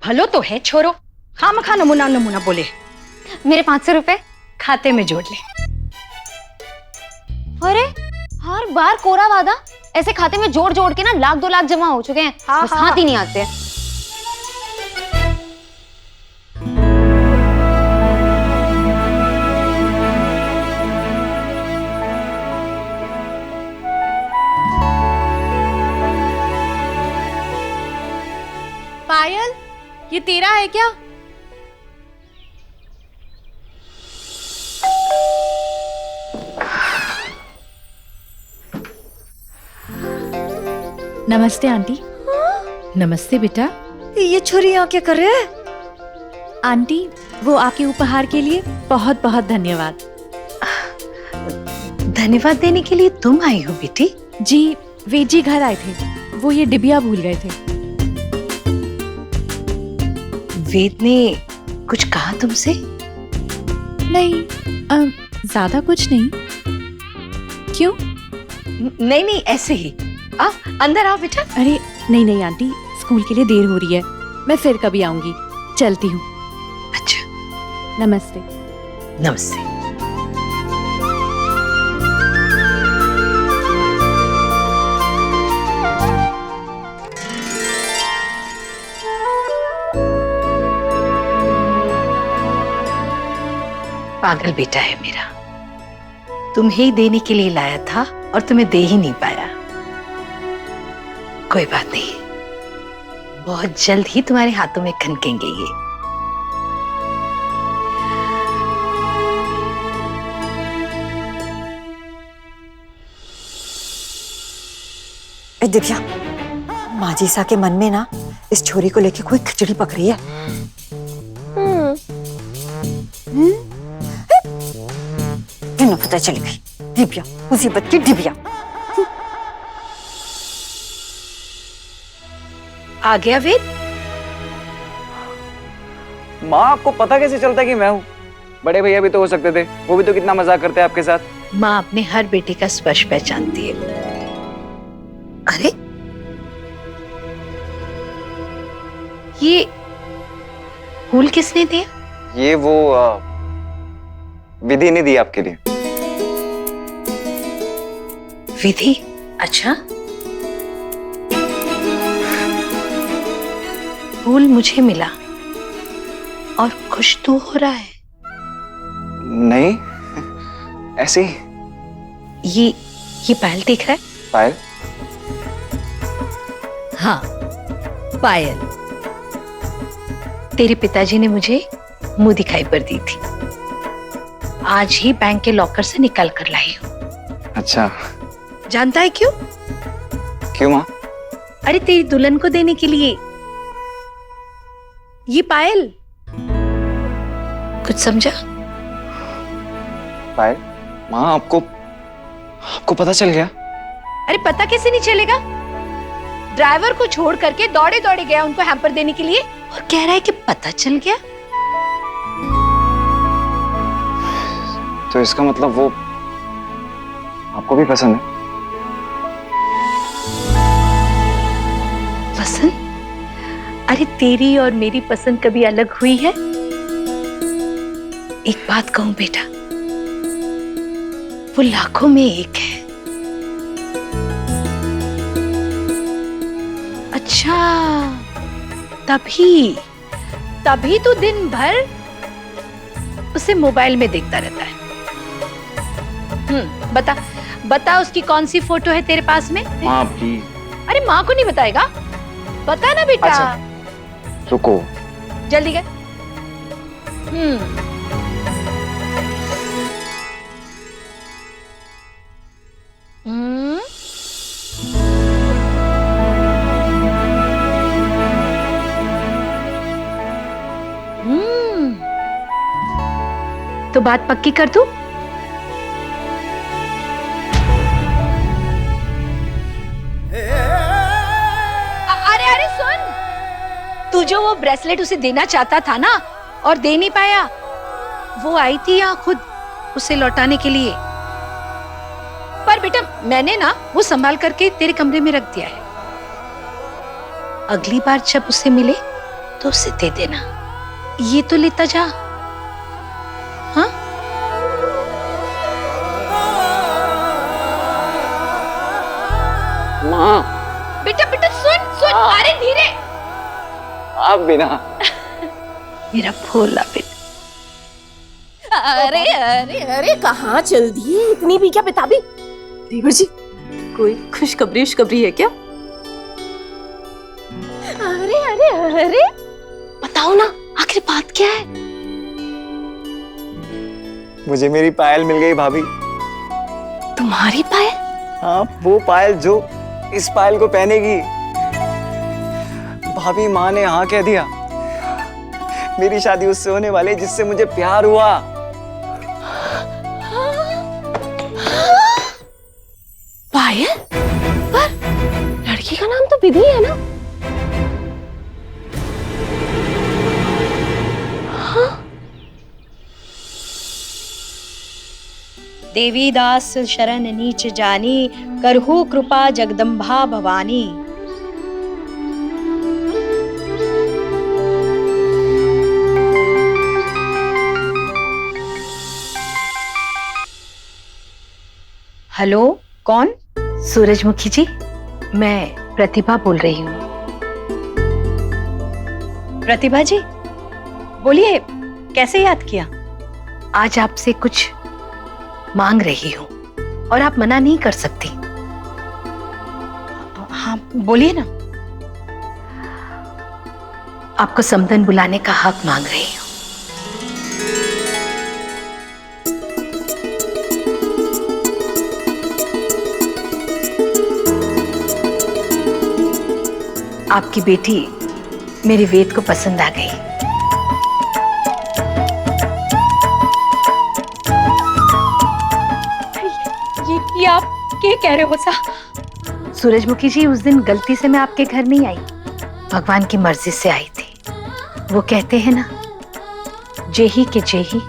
भलो तो है छोरो, खामखा नमूना नमूना बोले। मेरे 500 रुपए खाते में जोड़ ले। अरे हर बार कोरा वादा, ऐसे खाते में जोड़ जोड़ के ना 1 लाख 2 लाख जमा हो चुके हैं। हाँ, बस हाँ। हाथ ही नहीं आते। पायल, ये तेरा है क्या? नमस्ते आंटी। नमस्ते बेटा। ये छोरी यहाँ क्या कर रहे है? आंटी, वो आपके उपहार के लिए बहुत बहुत धन्यवाद। धन्यवाद देने के लिए तुम आई हो बेटी? जी, वेद जी घर आए थे, वो ये डिबिया भूल गए थे। वेद ने कुछ कहा तुमसे? नहीं, ज्यादा कुछ नहीं। क्यों? नहीं नहीं, ऐसे ही। अंदर आओ बेटा। अरे नहीं नहीं आंटी, स्कूल के लिए देर हो रही है, मैं फिर कभी आऊंगी। चलती हूँ। अच्छा, नमस्ते। नमस्ते। पागल बेटा है मेरा, तुम्हें ही देने के लिए लाया था और तुम्हें दे ही नहीं पाया। कोई बात नहीं, बहुत जल्द ही तुम्हारे हाथों में खनकेंगे ये। दिव्या, माजी सा के मन में ना इस छोरी को लेके कोई खिचड़ी पक रही है। क्यों पता चली गई? दिव्या, मुसीबत की दिव्या। आ गया वेद? माँ, आपको पता कैसे चलता है कि मैं हूँ? बड़े भैया भी तो हो सकते थे, वो भी तो कितना मजाक करते हैं आपके साथ। माँ अपने हर बेटे का स्पर्श पहचानती है। अरे ये फूल किसने दिया? ये वो विधि ने दी आपके लिए। विधि? अच्छा, फूल मुझे मिला और खुश तू हो रहा है? नहीं, ऐसे ही। ये पायल देख रहा है? पायल? हाँ, पायल। तेरे पिताजी ने मुझे मुंह दिखाई पर दी थी, आज ही बैंक के लॉकर से निकाल कर लाई हूँ। अच्छा। जानता है क्यों? क्यों माँ? अरे तेरी दुल्हन को देने के लिए। ये पायल, कुछ समझा? पायल? माँ, आपको पता चल गया? अरे पता कैसे नहीं चलेगा? ड्राइवर को छोड़ करके दौड़े दौड़े गया उनको हैम्पर देने के लिए और कह रहा है कि पता चल गया। तो इसका मतलब वो आपको भी पसंद है? पसंद? अरे तेरी और मेरी पसंद कभी अलग हुई है? एक बात कहूं बेटा, वो लाखों में एक है। अच्छा, तभी तो दिन भर उसे मोबाइल में देखता रहता है। बता उसकी कौन सी फोटो है तेरे पास में? माँ प्लीज। अरे माँ को नहीं बताएगा? बता ना बेटा। अच्छा, रुको। जल्दी कर। तो बात पक्की कर दूं? अरे सुन, तू जो वो ब्रेसलेट उसे देना चाहता था ना और दे नहीं पाया, वो आई थी यहाँ खुद उसे लौटाने के लिए। पर बेटा मैंने ना वो संभाल करके तेरे कमरे में रख दिया है। अगली बार जब उसे मिले तो उसे दे देना। ये तो लेता जा। हाँ माँ, बेटा बेटा सुन सुन, अरे धीरे। आप भी ना। मेरा भोला बेटा। अरे अरे अरे कहाँ चल दिए इतनी भी क्या बेताबी? देवर जी, कोई खुशखबरी है क्या? अरे अरे अरे बताओ ना, आखिर बात क्या है? मुझे मेरी पायल मिल गई भाभी। तुम्हारी पायल? हाँ, वो पायल जो इस पायल को पहनेगी। भाभी, माँ ने हाँ कह दिया। मेरी शादी उससे होने वाली जिससे मुझे प्यार हुआ। पायल? पर लड़की का नाम तो विधि है ना? देवी दास शरण नीच जानी, करहु कृपा जगदम्बा भवानी। हेलो, कौन? सूरजमुखी जी, मैं प्रतिभा बोल रही हूँ। प्रतिभा जी, बोलिए, कैसे याद किया? आज आपसे कुछ मांग रही हूँ और आप मना नहीं कर सकती। हाँ बोलिए ना। आपको समदन बुलाने का हक मांग रही हूँ। आपकी बेटी मेरी वेद को पसंद आ गई। ये आप क्या कह रहे हो सा? सूरजमुखी जी, उस दिन गलती से मैं आपके घर नहीं आई, भगवान की मर्जी से आई थी। वो कहते हैं ना, जेही के जेही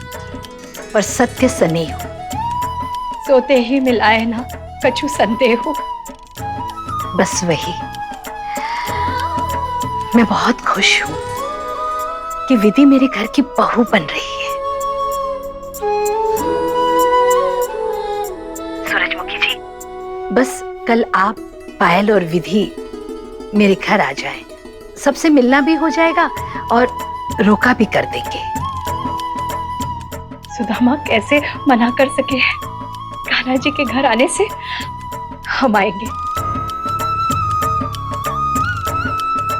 पर सत्य सने हो, सोते ही मिलाए ना कछु संदेह हो। बस वही। मैं बहुत खुश हूं कि विधि मेरे घर की बहू बन रही है। सूरजमुखी जी, बस कल आप, पायल और विधि मेरे घर आ जाएं। सबसे मिलना भी हो जाएगा और रोका भी कर देंगे। सुदामा कैसे मना कर सके कान्हा जी के घर आने से? हम आएंगे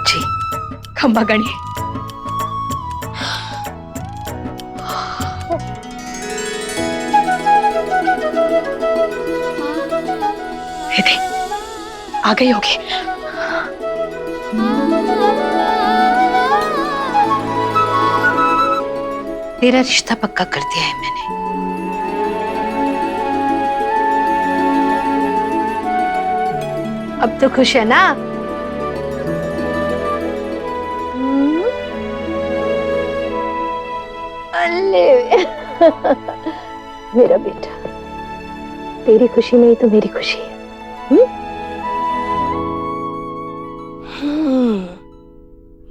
जी। खंबा गणी। विधि आ गई होगी। तेरा रिश्ता पक्का कर दिया है मैंने। अब तो खुश है ना? अल्ले मेरा बेटा, तेरी खुशी में ही तो मेरी खुशी है।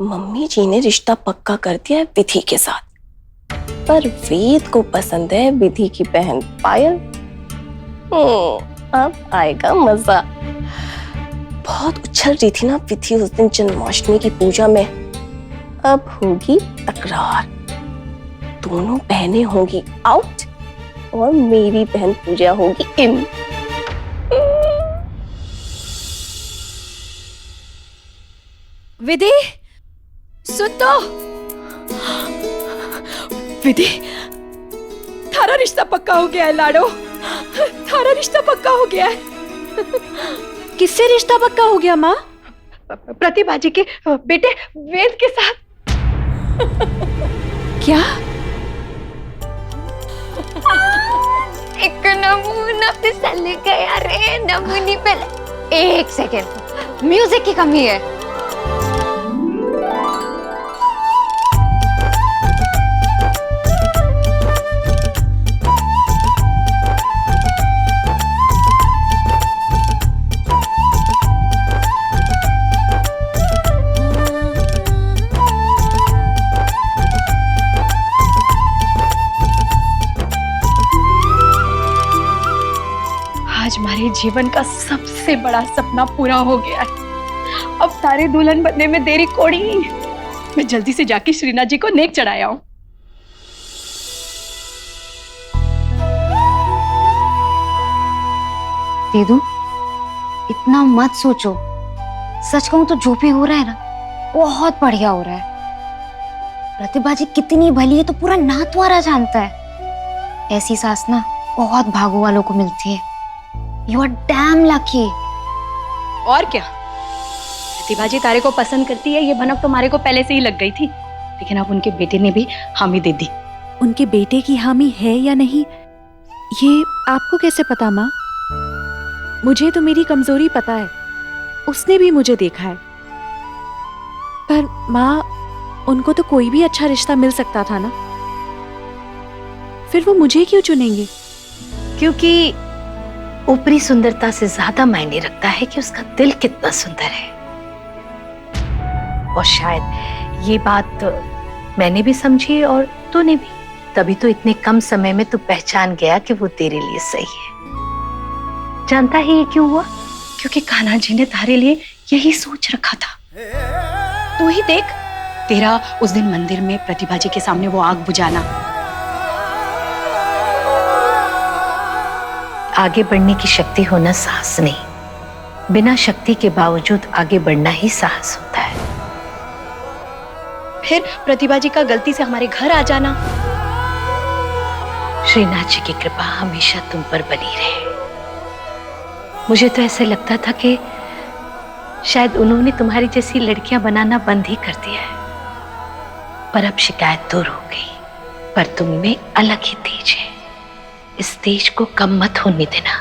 मम्मी जी ने रिश्ता पक्का कर दिया है विधि के साथ, पर वेद को पसंद है विधि की बहन पायल। अब आएगा मजा। बहुत उछल रही थी ना विधि उस दिन जन्माष्टमी की पूजा में। अब होगी तकरार, दोनों बहनें होंगी आउट और मेरी बहन पूजा होगी इन। विधि सुन तो। विधि, थारा रिश्ता पक्का हो गया है लाडो। थारा रिश्ता पक्का हो गया है। किससे रिश्ता पक्का हो गया माँ? प्रतिभा जी के बेटे वेद के साथ। क्या? एक नमूना फिसल गया रे नमूनी पहले। एक सेकेंड, म्यूजिक की कमी है। जीवन का सबसे बड़ा सपना पूरा हो गया है। अब तारे दुल्हन बनने में देरी कोड़ी नहीं है। मैं जल्दी से जाके श्रीनाथ जी को नेक चढ़ाया हूँ। दीदू, इतना मत सोचो। सच कहूं तो जो भी हो रहा है ना, बहुत बढ़िया हो रहा है। प्रतिभा जी कितनी भली है तो पूरा नाथद्वारा जानता है। ऐसी सास ना बहुत भागों वालों को मिलती है। You are damn lucky. और क्या, प्रतिभा जी तारे को पसंद करती है, ये भनक तो मारे को पहले से ही लग गई थी, लेकिन अब उनके बेटे ने भी हामी दे दी। उनके बेटे की हामी है या नहीं, ये आपको कैसे पता माँ? मुझे तो मेरी कमजोरी पता है, उसने भी मुझे देखा है। पर माँ, उनको तो कोई भी अच्छा रिश्ता मिल सकता था ना, फिर वो मुझे क्यों चुनेंगे? क्योंकि ऊपरी सुंदरता से ज्यादा मायने रखता है कि उसका दिल कितना सुंदर है। और शायद ये बात मैंने भी समझी और तूने भी, तभी तो इतने कम समय में तू पहचान गया कि वो तेरे लिए सही है। जानता है ये क्यों हुआ? क्योंकि कान्हा जी ने तारे लिए यही सोच रखा था। तू ही देख, तेरा उस दिन मंदिर में प्रतिभा जी के सामने वो आग बुझाना, आगे बढ़ने की शक्ति होना साहस नहीं, बिना शक्ति के बावजूद आगे बढ़ना ही साहस होता है। फिर प्रतिभा जी का गलती से हमारे घर आ जाना। श्रीनाथ जी की कृपा हमेशा तुम पर बनी रहे। मुझे तो ऐसे लगता था कि शायद उन्होंने तुम्हारी जैसी लड़कियां बनाना बंद ही कर दिया है, पर अब शिकायत दूर हो गई। पर तुम में अलग ही तेज है, इस तेज को कम मत होने देना।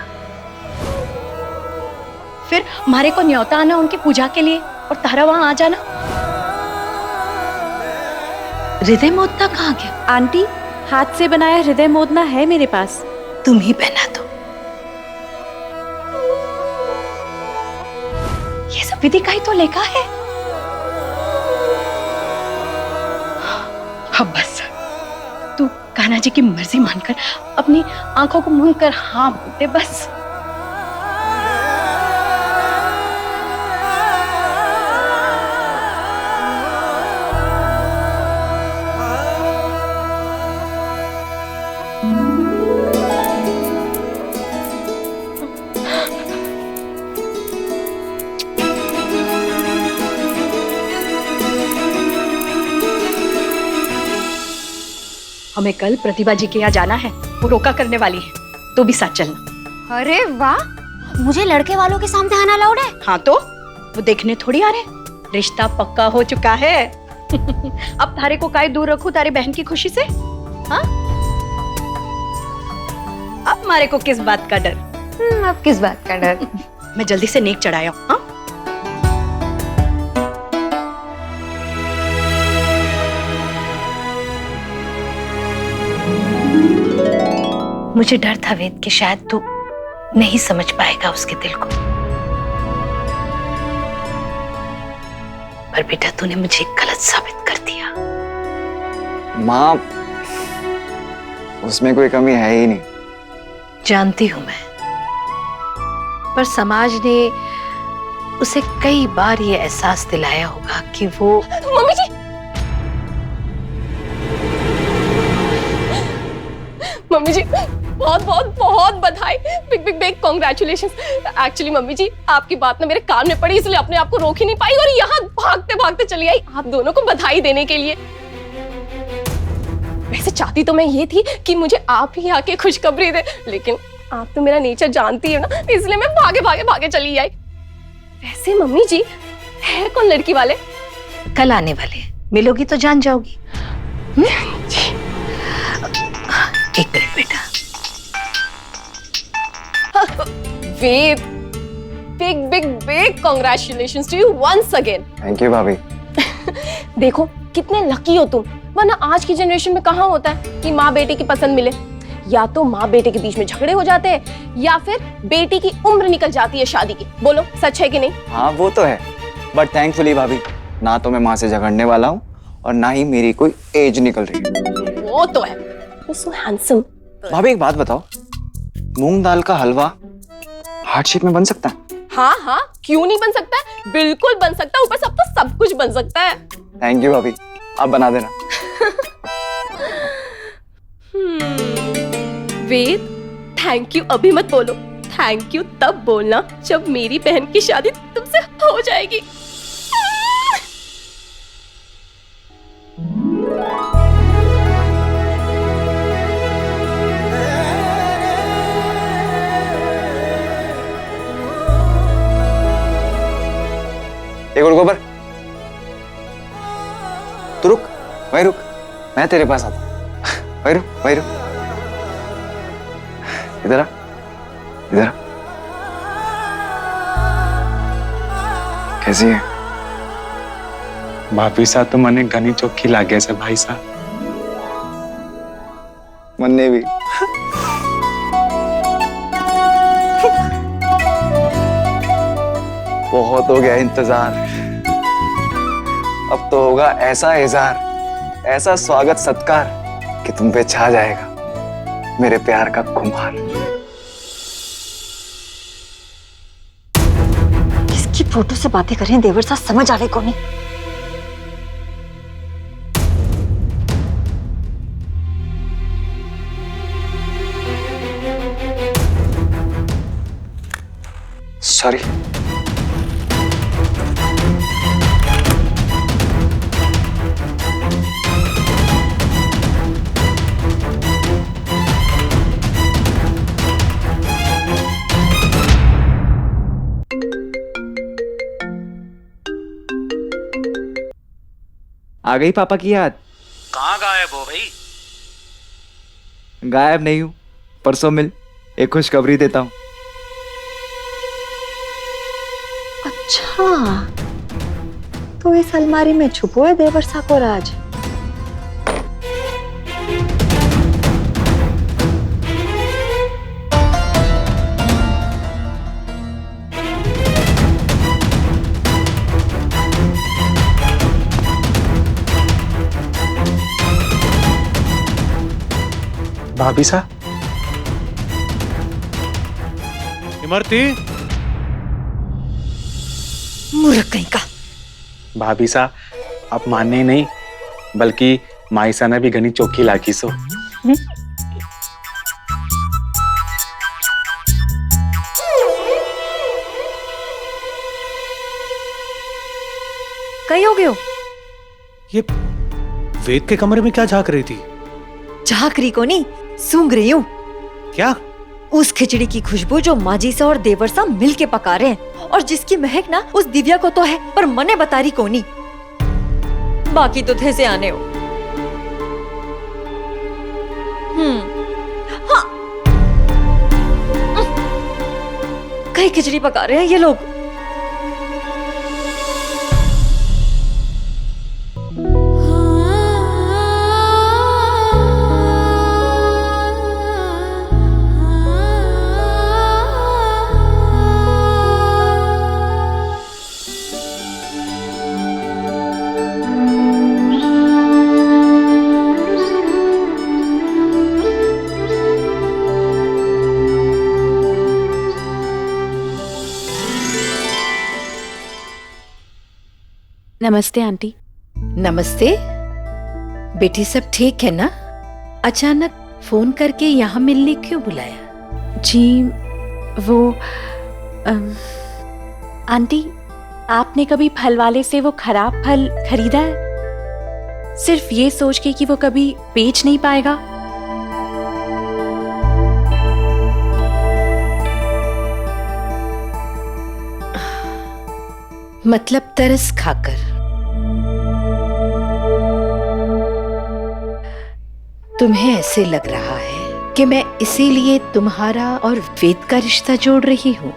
फिर हमारे को न्योता आना उनकी पूजा के लिए और तारा वहां आ जाना। हृदय मोदना कहाँ गया? आंटी, हाथ से बनाया हृदय मोदना है मेरे पास, तुम ही पहना दो। ये सब विधि का ही तो लेखा है। अब बस तू कान्हा जी की मर्जी मानकर अपनी आंखों को मूंद कर हाँ बोल दे बस। हमें कल प्रतिभा जी के यहाँ जाना है, वो रोका करने वाली है, तो भी साथ चलना। अरे वाह, मुझे लड़के वालों के सामने आना अलाउड है? हाँ तो वो देखने थोड़ी आ रहे, रिश्ता पक्का हो चुका है। अब तारे को काहे दूर रखूं तारे बहन की खुशी से? हाँ, अब हमारे को किस बात का डर? अब किस बात का डर? मैं जल्दी से नेक चढ़ाया। हाँ, मुझे डर था वेद कि शायद तू नहीं समझ पाएगा उसके दिल को, पर बेटा तूने मुझे गलत साबित कर दिया। माँ, उसमें कोई कमी है ही नहीं। जानती हूं मैं, पर समाज ने उसे कई बार ये एहसास दिलाया होगा कि वो। मम्मी जी, मम्मी जी, बहुत बहुत बहुत बधाई, big big big congratulations. Actually mummy ji, आपकी बात ना मेरे कान में पड़ी, इसलिए अपने आप को रोक ही नहीं पाई और यहाँ भागते भागते चली आई आप दोनों को बधाई देने के लिए। वैसे चाहती तो मैं ये थी कि मुझे आप ही आके खुशखबरी दे, लेकिन आप तो मेरा नेचर जानती है ना, इसलिए मैं भागे भागे भागे चली आई। वैसे मम्मी जी, है कौन लड़की वाले? कल आने वाले, मिलोगी तो जान जाओगी। एक मिनट बेटा। Ved, big big big congratulations to you once again. Thank you भाभी। देखो कितने लकी हो तुम, वरना आज की जनरेशन में कहाँ होता है कि माँ बेटे की पसंद मिले। या तो माँ बेटे के बीच में झगड़े हो जाते हैं, या फिर बेटी की उम्र निकल जाती है शादी की। बोलो सच है कि नहीं? हाँ वो तो है, बट थैंकफुली भाभी, ना तो मैं माँ से झगड़ने वाला हूँ और ना ही मेरी कोई एज निकल रही है। वो तो है, so handsome। भाभी एक बात बताओ, मूंग दाल का हलवा हार्डशिप में बन सकता है? हाँ हाँ, क्यों नहीं बन सकता है, बिल्कुल बन सकता है। ऊपर सब तो सब कुछ बन सकता है। थैंक यू भाभी, आप बना देना। वेद, थैंक यू अभी मत बोलो, थैंक यू तब बोलना जब मेरी बहन की शादी तुमसे हो जाएगी। एक और गोबर, तू रुक, वहीं रुक, मैं तेरे पास आता हूं। वहीं रुक, वहीं रुक, इधर आ, इधर आ। कैसी है? भाभी साहब तो मने घनी चौकी लागे से भाई साहब। मन्ने भी। बहुत हो गया इंतजार, अब तो होगा ऐसा इज़हार, ऐसा स्वागत सत्कार कि तुम पे छा जाएगा मेरे प्यार का खुमार। किसकी फोटो से बातें कर रहे हैं देवर साहब, समझ आवे को नहीं। सॉरी। आ गई पापा की याद? कहाँ गायब हो भाई? गायब नहीं हूं, परसों मिल, एक खुशखबरी देता हूं। अच्छा, तो इस अलमारी में छुपो है देवर साहब को राज। भाभी साहब, इमरती, मूर्ख कहीं का। भाभी साहब, आप माने ही नहीं, बल्कि माईसा ने भी घनी चौकी लागी सो। कहीं हो गए हो? ये वेद के कमरे में क्या झांक रही थी? झांक रही को नहीं, सूंघ रही हूँ। क्या? उस खिचड़ी की खुशबू जो माजी सा और देवर सा मिल के पका रहे हैं, और जिसकी महक ना उस दिव्या को तो है, पर मने बता रही को नहीं। बाकी तो थे से आने हो। हाँ, कई खिचड़ी पका रहे हैं ये लोग। नमस्ते आंटी। नमस्ते बेटी, सब ठीक है ना? अचानक फोन करके यहाँ मिलने क्यों बुलाया? जी वो आंटी, आपने कभी फल वाले से वो खराब फल खरीदा है, सिर्फ ये सोच के कि वो कभी बेच नहीं पाएगा? मतलब तरस खाकर? तुम्हें ऐसे लग रहा है कि मैं इसीलिए तुम्हारा और वेद का रिश्ता जोड़ रही हूँ?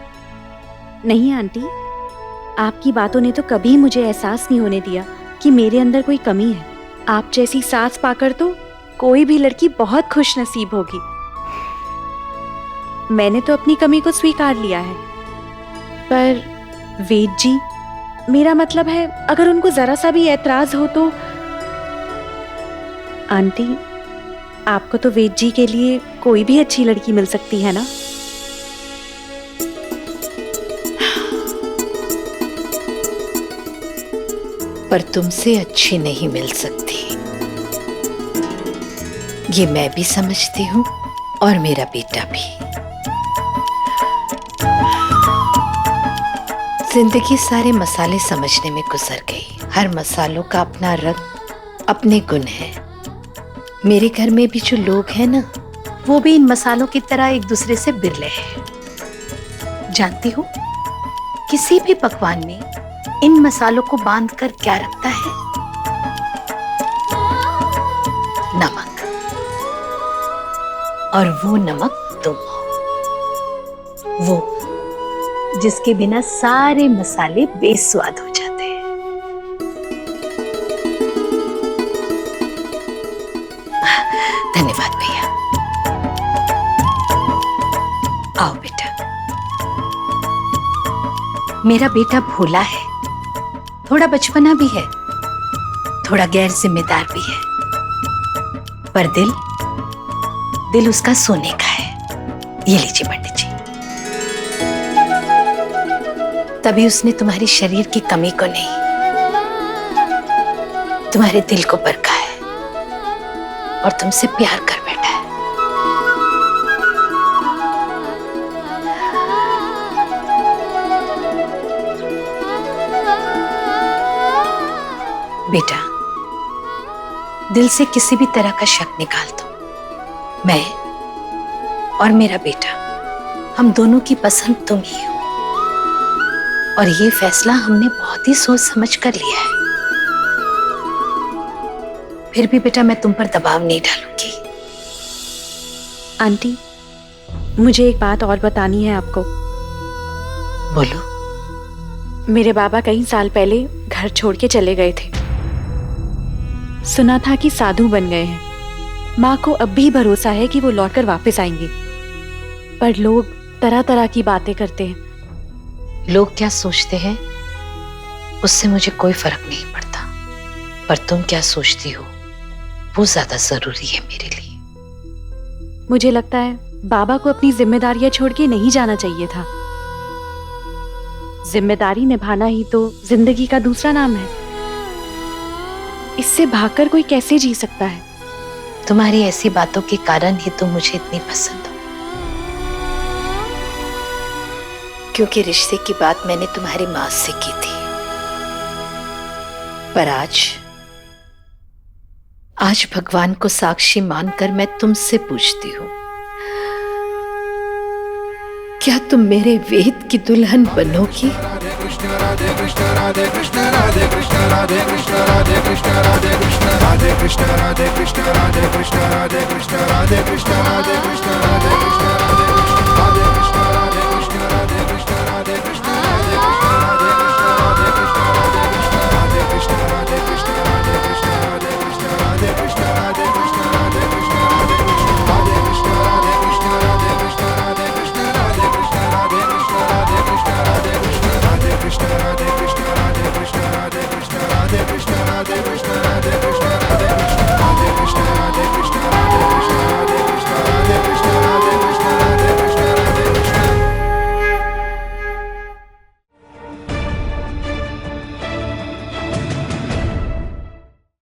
नहीं आंटी, आपकी बातों ने तो कभी मुझे एहसास नहीं होने दिया कि मेरे अंदर कोई कमी है। आप जैसी सास पाकर तो कोई भी लड़की बहुत खुश नसीब होगी। मैंने तो अपनी कमी को स्वीकार लिया है, पर वेद जी, मेरा मतलब है अगर उनको जरा सा भी ऐतराज हो तो। आंटी, आपको तो वेद जी के लिए कोई भी अच्छी लड़की मिल सकती है ना? पर तुमसे अच्छी नहीं मिल सकती। ये मैं भी समझती हूँ और मेरा बेटा भी। जिंदगी सारे मसाले समझने में गुजर गई। हर मसालों का अपना रंग, अपने गुण है। मेरे घर में भी जो लोग हैं ना, वो भी इन मसालों की तरह एक दूसरे से बिरले हैं। जानती हो, किसी भी पकवान में इन मसालों को बांध कर क्या रखता है? नमक। और वो नमक तुम हो, वो जिसके बिना सारे मसाले बेस्वाद हो जाते हैं। धन्यवाद भैया। आओ बेटा। मेरा बेटा भोला है, थोड़ा बचपना भी है, थोड़ा गैर जिम्मेदार भी है, पर दिल उसका सोने का है। ये लीजिए पंडित जी। तभी उसने तुम्हारी शरीर की कमी को नहीं, तुम्हारे दिल को परखा है और तुमसे प्यार कर बैठा है। बेटा, दिल से किसी भी तरह का शक निकाल दो। मैं और मेरा बेटा, हम दोनों की पसंद तुम ही हो, और ये फैसला हमने बहुत ही सोच समझ कर लिया है। फिर भी बेटा, मैं तुम पर दबाव नहीं डालूंगी। आंटी, मुझे एक बात और बतानी है आपको। बोलो। मेरे बाबा कई साल पहले घर छोड़ के चले गए थे। सुना था कि साधु बन गए हैं। माँ को अब भी भरोसा है कि वो लौटकर वापस आएंगे, पर लोग तरह तरह की बातें करते हैं। लोग क्या सोचते हैं उससे मुझे कोई फर्क नहीं पड़ता, पर तुम क्या सोचती हो वो ज्यादा जरूरी है मेरे लिए। मुझे लगता है बाबा को अपनी जिम्मेदारियां छोड़ के नहीं जाना चाहिए था। जिम्मेदारी निभाना ही तो जिंदगी का दूसरा नाम है। इससे भागकर कोई कैसे जी सकता है? तुम्हारी ऐसी बातों के कारण ही तुम मुझे इतनी पसंद हो, क्योंकि रिश्ते की बात मैंने तुम्हारी माँ से की थी। पर आज भगवान को साक्षी मानकर मैं तुमसे पूछती हूँ, क्या तुम मेरे वेद की दुल्हन बनोगी? राधे कृष्ण राधे कृष्ण राधे कृष्ण राधे कृष्ण राधे कृष्ण राधे कृष्ण राधे कृष्ण राधे कृष्ण राधे कृष्ण राधे कृष्ण राधे कृष्ण राधे कृष्ण राधे कृष्ण राधे कृष्ण